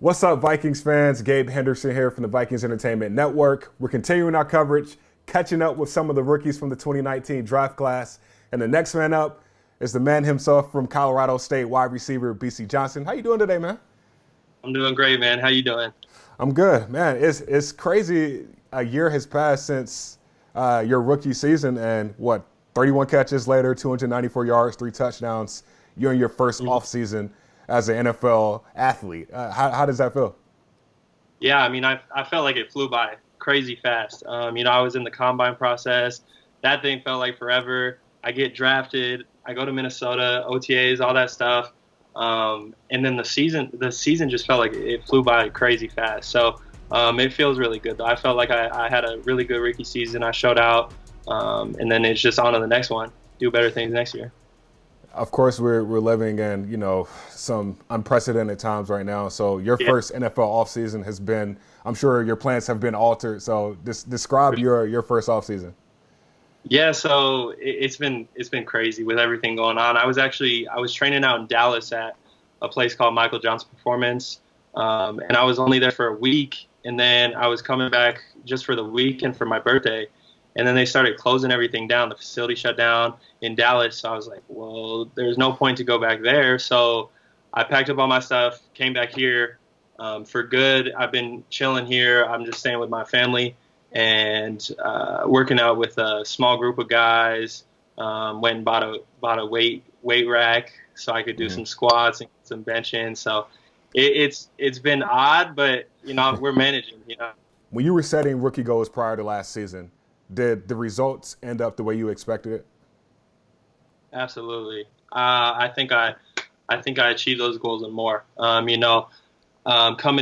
What's up, Vikings fans? Gabe Henderson here from the Vikings Entertainment Network. We're continuing our coverage, catching up with some of the rookies from the 2019 draft class. And the next man up is the man himself from Colorado State, wide receiver Bisi Johnson. How you doing today, man? I'm doing great, man. How you doing? I'm good, man. It's crazy. A year has passed since your rookie season, and 31 catches later, 294 yards, 3 touchdowns. You're in your first offseason as an NFL athlete. How does that feel? Yeah, I mean, I felt like it flew by crazy fast. I was in the combine process. That thing felt like forever. I get drafted. I go to Minnesota, OTAs, all that stuff. And then the season just felt like it flew by crazy fast. So it feels really good, though. I felt like I had a really good rookie season. I showed out. And then it's just on to the next one. Do better things next year. Of course, we're living in, some unprecedented times right now. So your first NFL offseason has been, I'm sure your plans have been altered. So describe your first offseason. Yeah, so it's been crazy with everything going on. I was training out in Dallas at a place called Michael Johnson Performance, and I was only there for a week, and then I was coming back just for the weekend for my birthday. And then they started closing everything down. The facility shut down in Dallas. So I was like, well, there's no point to go back there. So I packed up all my stuff, came back here for good. I've been chilling here. I'm just staying with my family and working out with a small group of guys. Went and bought a weight rack so I could do some squats and some benching. So it's been odd, but, we're managing, When you were setting rookie goals prior to last season, did the results end up the way you expected it? Absolutely. I think I achieved those goals and more. Coming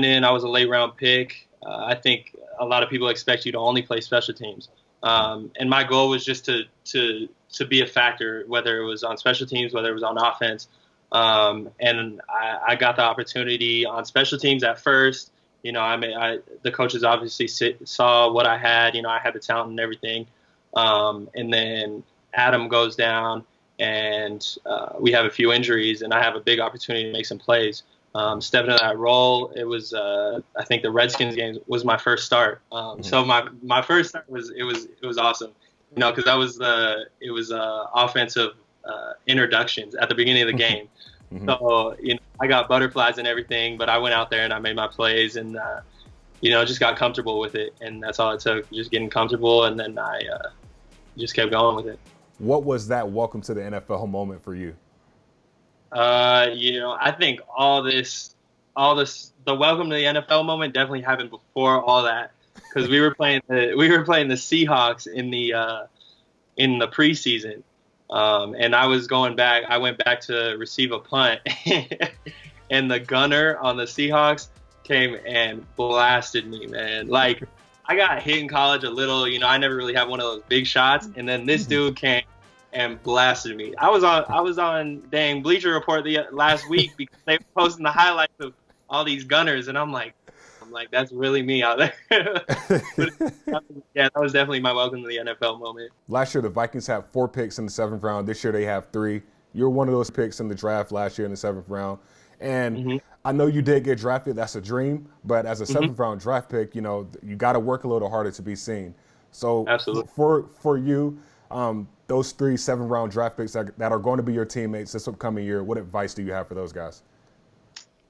in, I was a late round pick. I think a lot of people expect you to only play special teams. And my goal was just to be a factor, whether it was on special teams, whether it was on offense. And I got the opportunity on special teams at first. The coaches obviously saw what I had. I had the talent and everything. And then Adam goes down, and we have a few injuries, and I have a big opportunity to make some plays. Stepping into that role, it was I think the Redskins game was my first start. So my first start was awesome. Because it was offensive introductions at the beginning of the game. So, I got butterflies and everything, but I went out there and I made my plays and, just got comfortable with it. And that's all it took, just getting comfortable. And then I just kept going with it. What was that welcome to the NFL moment for you? I think the welcome to the NFL moment definitely happened before all that. Because we were playing the Seahawks in the preseason. And I went back to receive a punt, and the gunner on the Seahawks came and blasted me, man. Like, I got hit in college a little, I never really had one of those big shots, and then this dude came and blasted me. I was on dang Bleacher Report last week because they were posting the highlights of all these gunners, and I'm like, that's really me out there. Yeah, that was definitely my welcome to the NFL moment. Last year, the Vikings had 4 picks in the 7th round. This year, they have 3. You're one of those picks in the draft last year in the 7th round. And I know you did get drafted. That's a dream. But as a 7th round draft pick, you got to work a little harder to be seen. So absolutely. For you, those 3 7th round draft picks that are going to be your teammates this upcoming year, what advice do you have for those guys?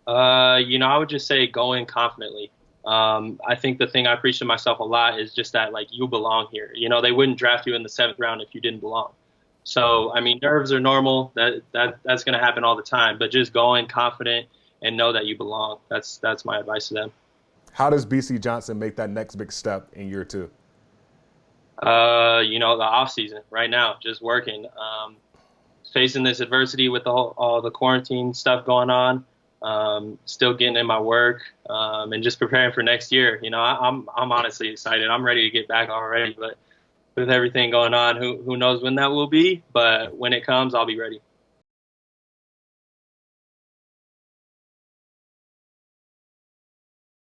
I would just say go in confidently. I think the thing I preach to myself a lot is just that, like, you belong here. They wouldn't draft you in the 7th round if you didn't belong. So, I mean, nerves are normal. That's going to happen all the time. But just go in confident and know that you belong. That's my advice to them. How does Bisi Johnson make that next big step in year 2? The off season right now, just working, facing this adversity with all the quarantine stuff going on. Still getting in my work, and just preparing for next year. I'm honestly excited. I'm ready to get back already, but with everything going on, who knows when that will be, but when it comes, I'll be ready.